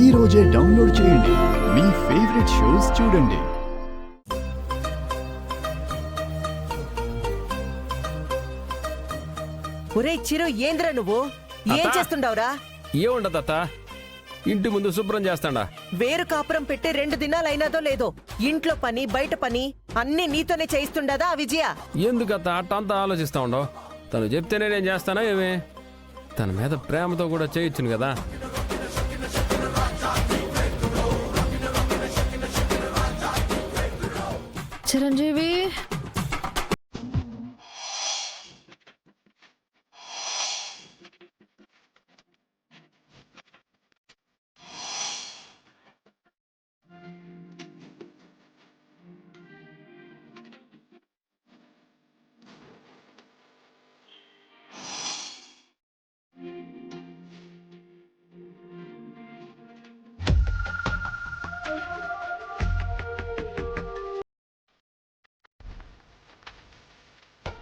ఈ రోజే డౌన్లోడ్ చేయండి. మీ ఫేవరెట్ షోస్ చూడండి. ఒరే చిరు, ఏంద్రా నువ్వు ఏం చేస్తుండవురా? ఏముండదత్త, ఇంటి ముందు శుభ్రం చేస్తాడా. వేరు కాపురం పెట్టి 2 దినాలైనదో లేదో, ఇంట్లో పని బయట పని అన్ని నీతోనే చేయిస్తుండదా ఆ విజయ? ఎందుకత్త అట్టంతా ఆలోచిస్తా ఉండవు? తను చెప్తేనే నేను చేస్తానా ఏమి? తన మీద ప్రేమతో కూడా చేయొచ్చును కదా. చిరంజీవి,